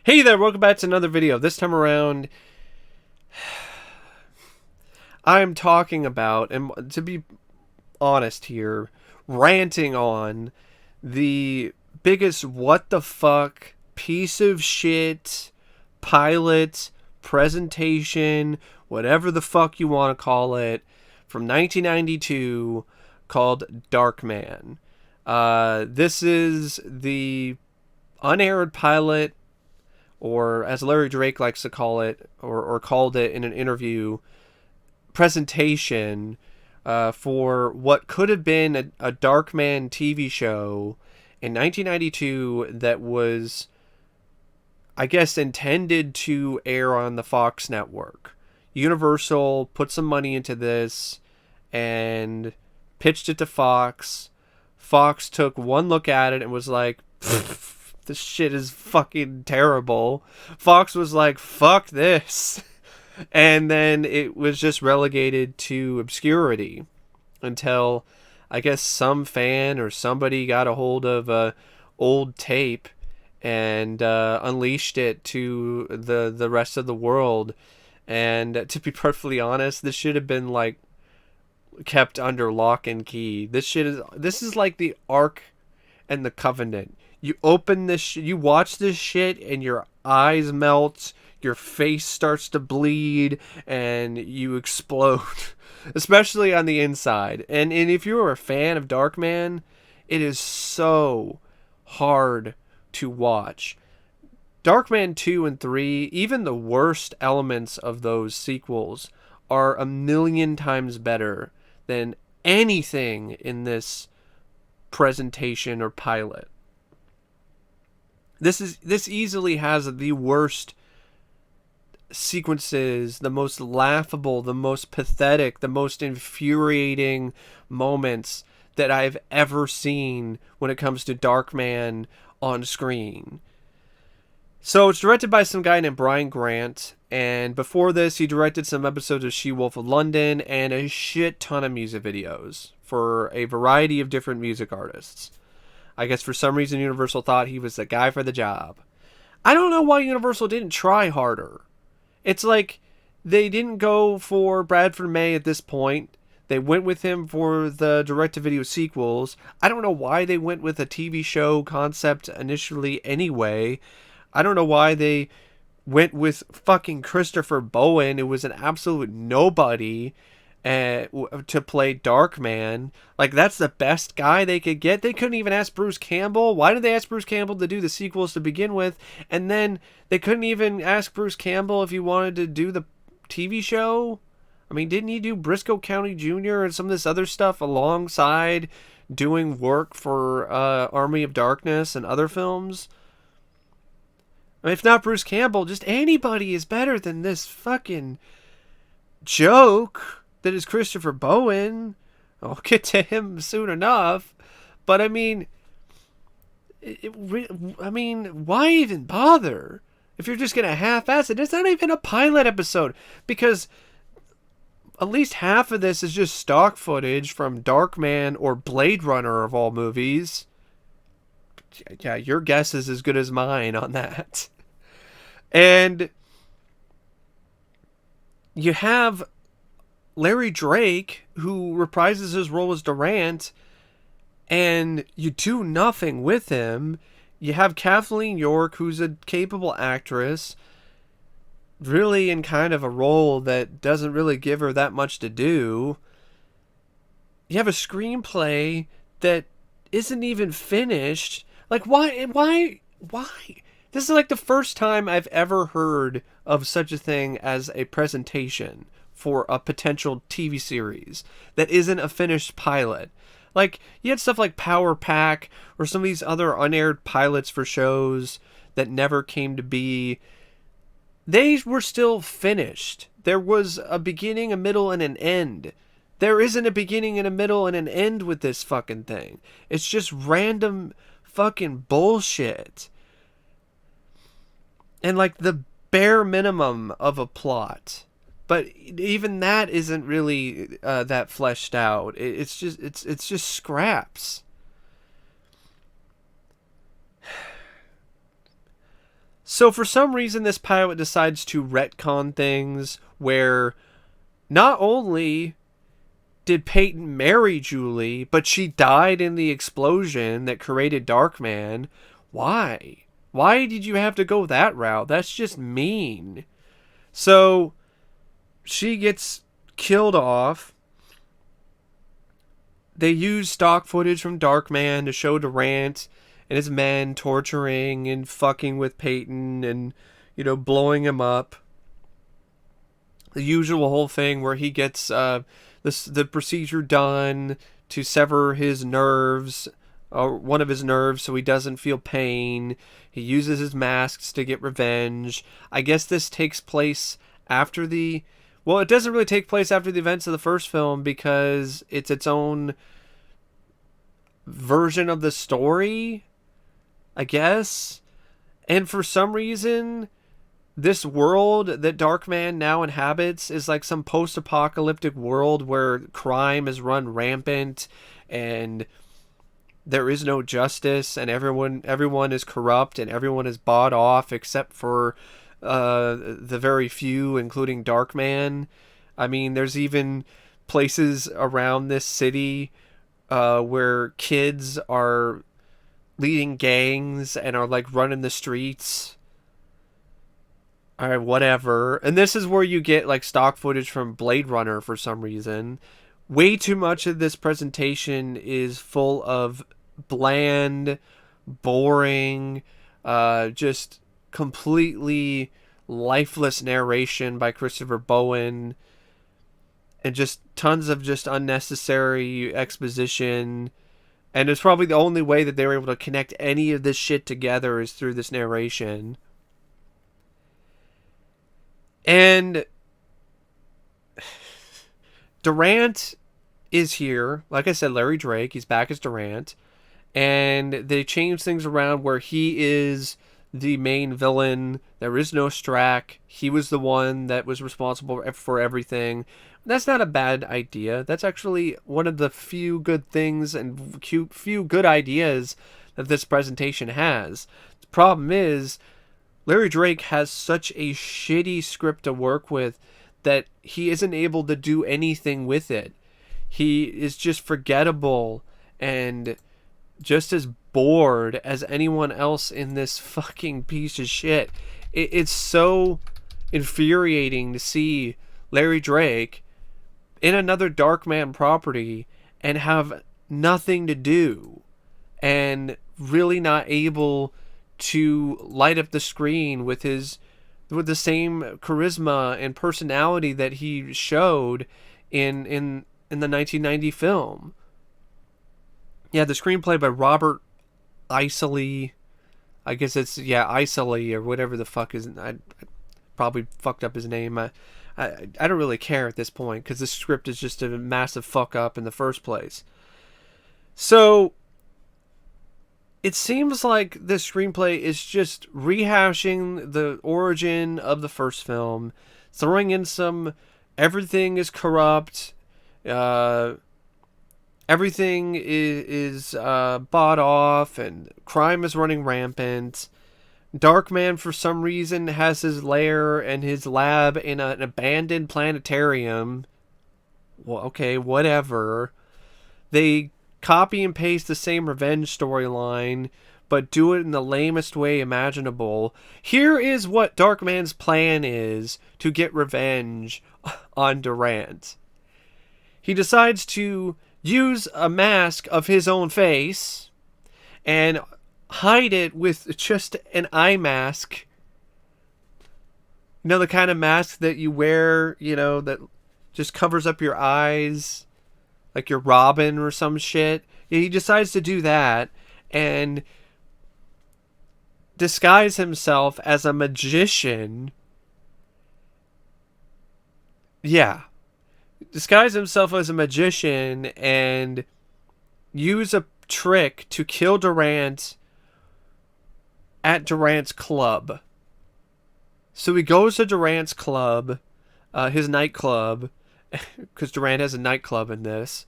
Hey there, welcome back to another video. This time around, I'm talking about, and to be honest here, ranting on the biggest what the fuck piece of shit pilot presentation, whatever the fuck you want to call it, from 1992 called Darkman. This is the unaired pilot, or as Larry Drake likes to call it, or called it in an interview, presentation for what could have been a Darkman TV show in 1992 that was, I guess, intended to air on the Fox network. Universal put some money into this and pitched it to Fox. Fox took one look at it and was like, this shit is fucking terrible. Fox was like, fuck this. And then it was just relegated to obscurity until, I guess, some fan or somebody got a hold of a old tape and unleashed it to the rest of the world. And to be perfectly honest, this should have been like kept under lock and key. This is like the Ark and the Covenant. You open this, you watch this shit, and your eyes melt, your face starts to bleed, and you explode, especially on the inside. And if you're a fan of Darkman, it is so hard to watch. Darkman 2 and 3, even the worst elements of those sequels, are a million times better than anything in this presentation or pilot. This easily has the worst sequences, the most laughable, the most pathetic, the most infuriating moments that I've ever seen when it comes to Darkman on screen. So it's directed by some guy named Brian Grant, and before this he directed some episodes of She-Wolf of London and a shit ton of music videos for a variety of different music artists. I guess for some reason Universal thought he was the guy for the job. I don't know why Universal didn't try harder. It's like they didn't go for Bradford May at this point. They went with him for the direct-to-video sequels. I don't know why they went with a TV show concept initially anyway. I don't know why they went with fucking Christopher Bowen, who was an absolute nobody, to play Darkman. Like, that's the best guy they could get. They couldn't even ask Bruce Campbell. Why did they ask Bruce Campbell to do the sequels to begin with? And then they couldn't even ask Bruce Campbell if he wanted to do the TV show. I mean, didn't he do Briscoe County Jr. and some of this other stuff alongside doing work for Army of Darkness and other films? I mean, if not Bruce Campbell, just anybody is better than this fucking joke that is Christopher Bowen. I'll get to him soon enough. But I mean, why even bother? If you're just going to half-ass it, it's not even a pilot episode. Because at least half of this is just stock footage from Darkman or Blade Runner of all movies. Yeah, your guess is as good as mine on that. And you have Larry Drake, who reprises his role as Rant, and you do nothing with him. You have Kathleen York, who's a capable actress, really in kind of a role that doesn't really give her that much to do. You have a screenplay that isn't even finished. Like, why? This is like the first time I've ever heard of such a thing as a presentation for a potential TV series that isn't a finished pilot. Like, you had stuff like Power Pack or some of these other unaired pilots for shows that never came to be. They were still finished. There was a beginning, a middle, and an end. There isn't a beginning and a middle and an end with this fucking thing. It's just random fucking bullshit. And like the bare minimum of a plot. But even that isn't really that fleshed out. It's just scraps. So for some reason, this pilot decides to retcon things where not only did Peyton marry Julie, but she died in the explosion that created Darkman. Why? Why did you have to go that route? That's just mean. So she gets killed off. They use stock footage from Darkman to show Rant and his men torturing and fucking with Peyton and, blowing him up. The usual whole thing where he gets the procedure done to sever his nerves, or one of his nerves, so he doesn't feel pain. He uses his masks to get revenge. I guess this takes place after the... Well, it doesn't really take place after the events of the first film because it's its own version of the story, I guess. And for some reason, this world that Darkman now inhabits is like some post-apocalyptic world where crime is run rampant and there is no justice and everyone is corrupt and everyone is bought off except for the very few, including Darkman. I mean, there's even places around this city where kids are leading gangs and are like running the streets. Alright, whatever. And this is where you get like stock footage from Blade Runner for some reason. Way too much of this presentation is full of bland, boring, just completely lifeless narration by Christopher Bowen. And just tons of just unnecessary exposition. And it's probably the only way that they were able to connect any of this shit together is through this narration. And Durant is here. Like I said, Larry Drake. He's back as Durant. And they change things around where he is the main villain. There is no Strack. He was the one that was responsible for everything. That's not a bad idea. That's actually one of the few good things and few good ideas that this presentation has. The problem is, Larry Drake has such a shitty script to work with that he isn't able to do anything with it. He is just forgettable and just as bored as anyone else in this fucking piece of shit. It's so infuriating to see Larry Drake in another Darkman property and have nothing to do and really not able to light up the screen with the same charisma and personality that he showed in the 1990 film. Yeah, the screenplay by Robert Isley. I guess it's Isley or whatever the fuck is. I probably fucked up his name. I don't really care at this point because the script is just a massive fuck up in the first place. So it seems like this screenplay is just rehashing the origin of the first film, throwing in some everything is corrupt, everything is bought off, and crime is running rampant. Darkman, for some reason, has his lair and his lab in an abandoned planetarium. Well, okay, whatever. They copy and paste the same revenge storyline, but do it in the lamest way imaginable. Here is what Darkman's plan is to get revenge on Durant. He decides to use a mask of his own face and hide it with just an eye mask. You know, the kind of mask that you wear, that just covers up your eyes, like you're Robin or some shit. He decides to do that and disguise himself as a magician. Yeah. Disguise himself as a magician and use a trick to kill Durant at Durant's club. So he goes to Durant's club, his nightclub, because Durant has a nightclub in this,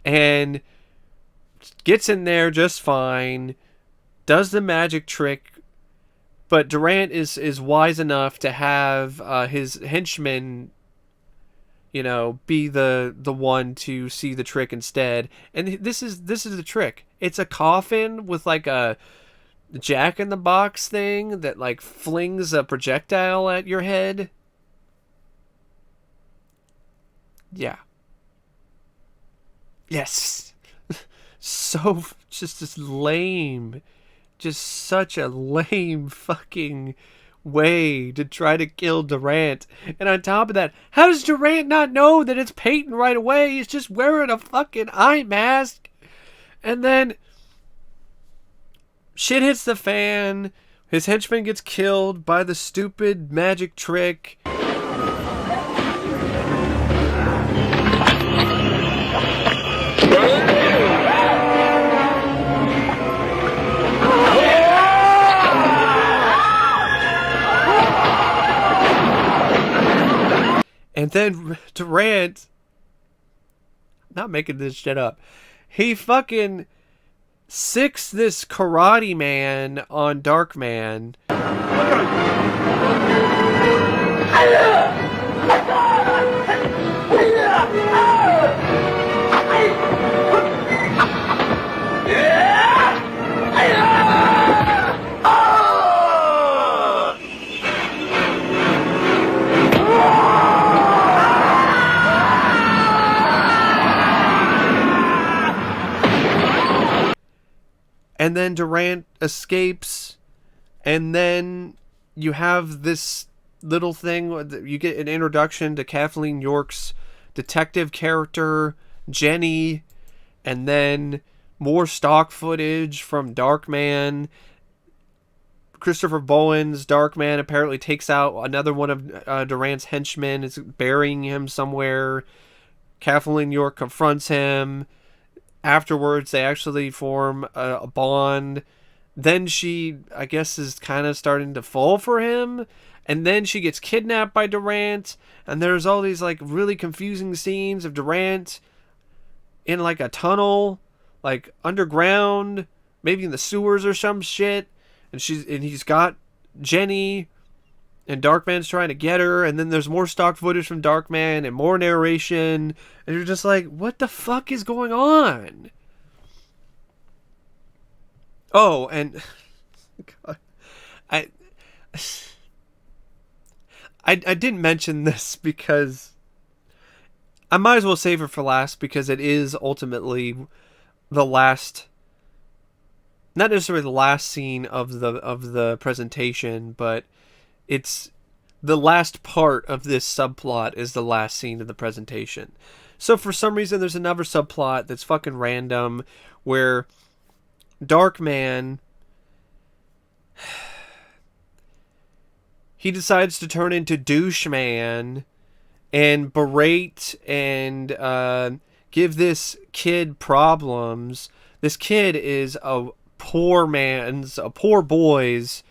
and gets in there just fine, does the magic trick, But Durant is wise enough to have his henchman, you know, be the one to see the trick instead. And this is the trick. It's a coffin with like a Jack in the Box thing that like flings a projectile at your head. Yeah. Yes. So just lame. Just such a lame fucking way to try to kill Durant. And on top of that, how does Durant not know that it's Peyton right away? He's just wearing a fucking eye mask. And then shit hits the fan. His henchman gets killed by the stupid magic trick. And then Durant, not making this shit up, he fucking sicks this karate man on Darkman. And then Durant escapes, and then you have this little thing. You get an introduction to Kathleen York's detective character, Jenny, and then more stock footage from Darkman. Christopher Bowen's Darkman apparently takes out another one of Durant's henchmen, is burying him somewhere. Kathleen York confronts him. Afterwards, they actually form a bond. Then she, I guess, is kind of starting to fall for him. And then she gets kidnapped by Durant. And there's all these, like, really confusing scenes of Durant in, like, a tunnel, like, underground, maybe in the sewers or some shit. And he's got Jenny, and Darkman's trying to get her. And then there's more stock footage from Darkman and more narration. And you're just like, what the fuck is going on? Oh, and God, I didn't mention this because I might as well save it for last, because it is ultimately the last, not necessarily the last scene of the presentation, but it's the last part of this subplot is the last scene of the presentation. So for some reason, there's another subplot that's fucking random where Darkman, he decides to turn into Douche Man and berate and give this kid problems. This kid is a poor boy's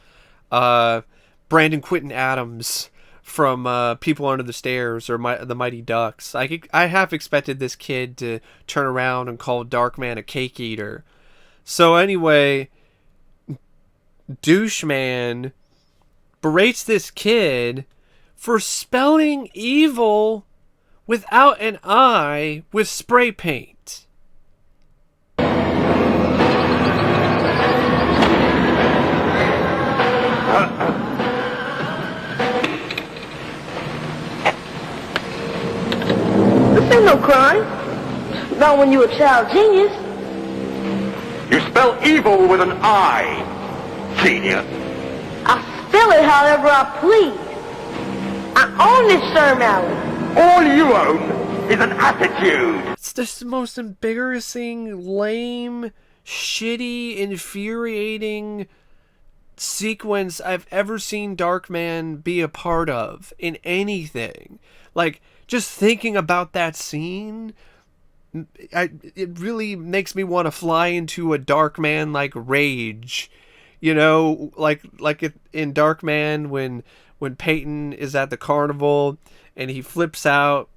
Brandon Quinton Adams from People Under the Stairs or the Mighty Ducks. I half expected this kid to turn around and call Darkman a cake eater. So anyway, Douche Man berates this kid for spelling evil without an I with spray paint. This ain't no crime. Not when you're a child genius. You spell evil with an I, genius. I spell it however I please. I own this Sherm Alley. All you own is an attitude. It's just the most embarrassing, lame, shitty, infuriating sequence I've ever seen Darkman be a part of in anything. Like, just thinking about that scene, it really makes me want to fly into a Darkman like rage, you know, like in Darkman when Peyton is at the carnival and he flips out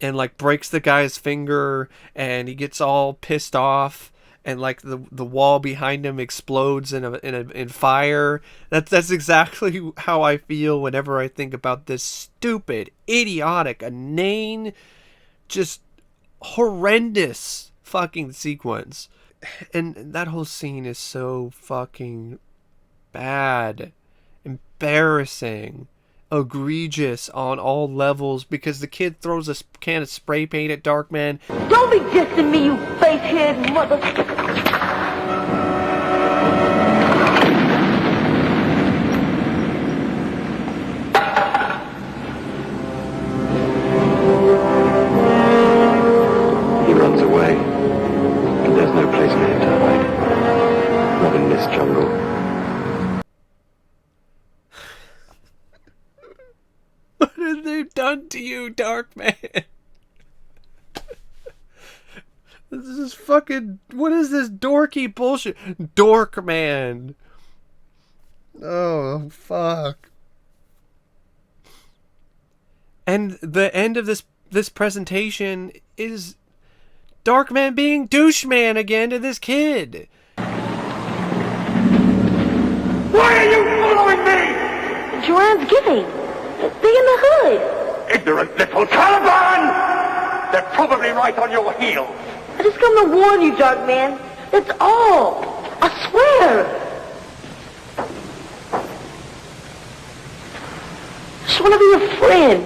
and like breaks the guy's finger and he gets all pissed off and like the wall behind him explodes in fire. That's exactly how I feel whenever I think about this stupid, idiotic, inane, just horrendous fucking sequence. And that whole scene is so fucking bad, embarrassing, egregious on all levels, because the kid throws a can of spray paint at Darkman. Don't be dissing me, you face-head mother... He runs away, but there's no place for him to hide. Not in this jungle. What have they done to you, Darkman? This is fucking... What is this dorky bullshit? Dorkman. Oh, fuck. And the end of this presentation is Darkman being Douche Man again to this kid. Why are you following me? Joanne's giving. They in the hood. Ignorant little Caliban! They're probably right on your heels. I just come to warn you, Darkman. That's all. I swear. I just want to be your friend.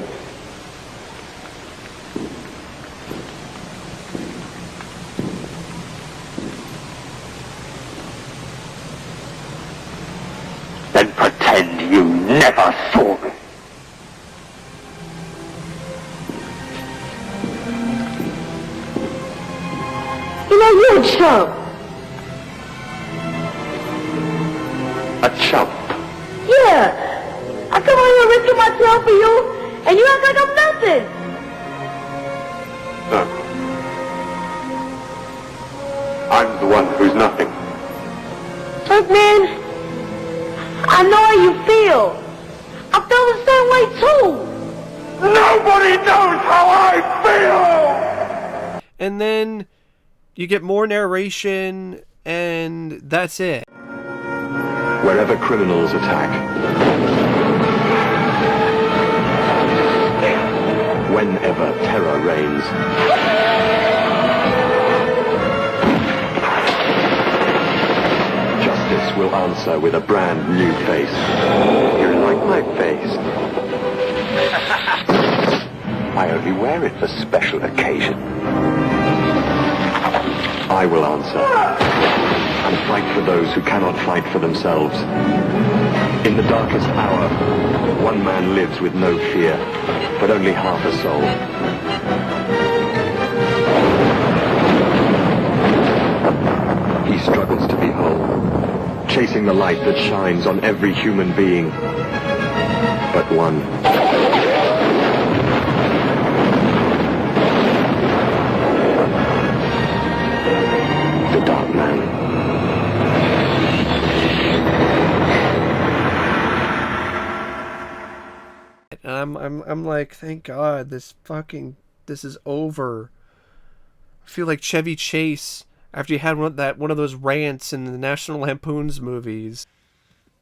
Then pretend you never saw me. You know, you're a chump. A chump. Yeah. I come on here risking my tail for you, and you act like I'm nothing. No. I'm the one who's nothing. Darkman, I know how you feel. I feel the same way too. Nobody knows how I feel! And then you get more narration, and that's it. Wherever criminals attack, whenever terror reigns, justice will answer with a brand new face. You like my face? I only wear it for special occasion. I will answer and fight for those who cannot fight for themselves. In the darkest hour, one man lives with no fear, but only half a soul. He struggles to be whole, chasing the light that shines on every human being, but one. The Darkman. I'm like, thank God this is over. I feel like Chevy Chase after you had one of those rants in the National Lampoon's movies.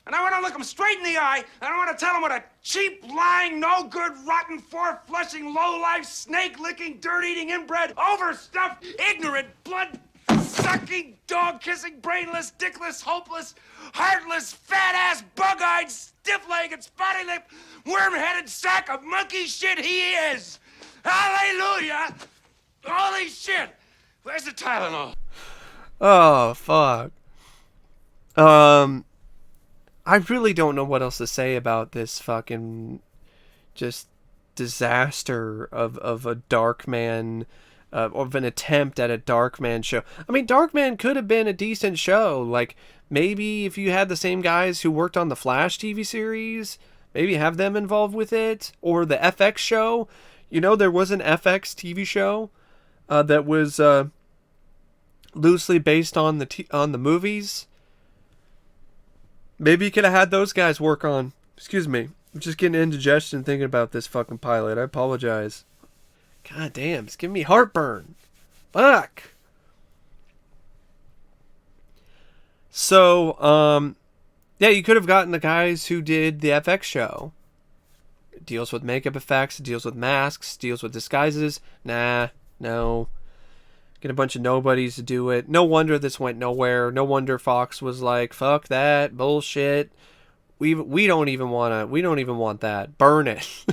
And I want to look him straight in the eye, and I want to tell him what a cheap, lying, no-good, rotten, four-flushing, low-life, snake-licking, dirt-eating, inbred, overstuffed, ignorant, blood-sucking, dog-kissing, brainless, dickless, hopeless, heartless, fat-ass, bug-eyed, stiff-legged, spotty-lipped, worm-headed sack of monkey shit he is! Hallelujah! Holy shit! Where's the Tylenol? Oh, fuck. I really don't know what else to say about this fucking just disaster of a Darkman, of an attempt at a Darkman show. I mean, Darkman could have been a decent show. Like, maybe if you had the same guys who worked on the Flash TV series, maybe have them involved with it. Or the FX show. You know, there was an FX TV show that was loosely based on the movies. Maybe you could have had those guys work on... Excuse me. I'm just getting indigestion thinking about this fucking pilot. I apologize. God damn, it's giving me heartburn. Fuck. So, yeah, you could have gotten the guys who did the FX show. It deals with makeup effects, it deals with masks, deals with disguises. Nah, no. Get a bunch of nobodies to do it. No wonder this went nowhere. No wonder Fox was like, fuck that bullshit. We don't even want that. Burn it.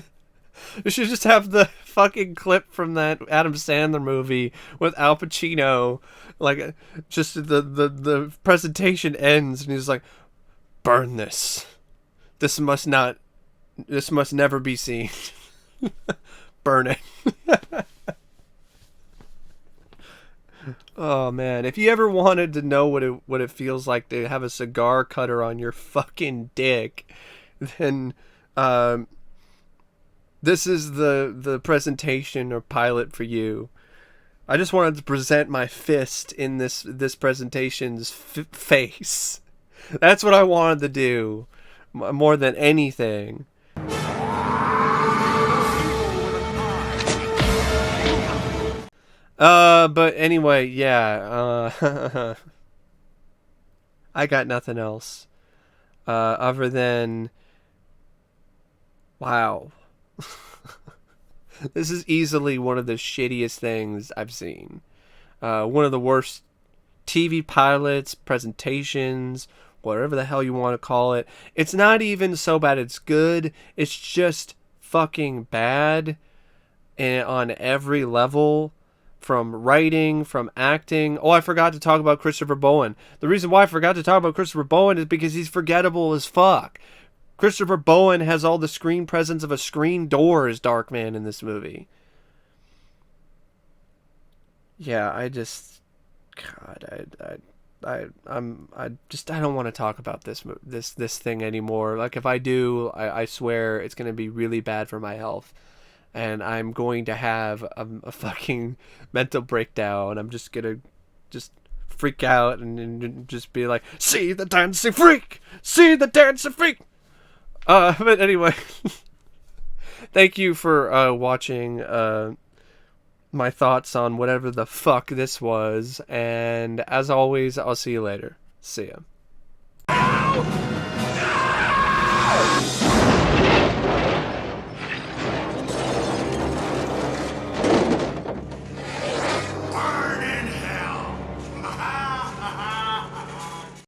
You should just have the fucking clip from that Adam Sandler movie with Al Pacino. Like, just the presentation ends and he's like, burn this. This must never be seen. Burn it. Oh man, if you ever wanted to know what it feels like to have a cigar cutter on your fucking dick, then this is the presentation or pilot for you. I just wanted to present my fist in this presentation's face. That's what I wanted to do more than anything. But anyway, yeah, I got nothing else, other than, wow. This is easily one of the shittiest things I've seen. One of the worst TV pilots, presentations, whatever the hell you want to call it. It's not even so bad it's good, it's just fucking bad, and on every level. From writing, from acting. Oh, I forgot to talk about Christopher Bowen. The reason why I forgot to talk about Christopher Bowen is because he's forgettable as fuck. Christopher Bowen has all the screen presence of a screen door as Darkman in this movie. Yeah, I just, God, I don't want to talk about this thing anymore. Like, if I do, I swear it's gonna be really bad for my health. And I'm going to have a fucking mental breakdown. I'm just gonna freak out and just be like, see the dancing freak! See the dancing freak! But anyway, thank you for watching my thoughts on whatever the fuck this was. And as always, I'll see you later. See ya.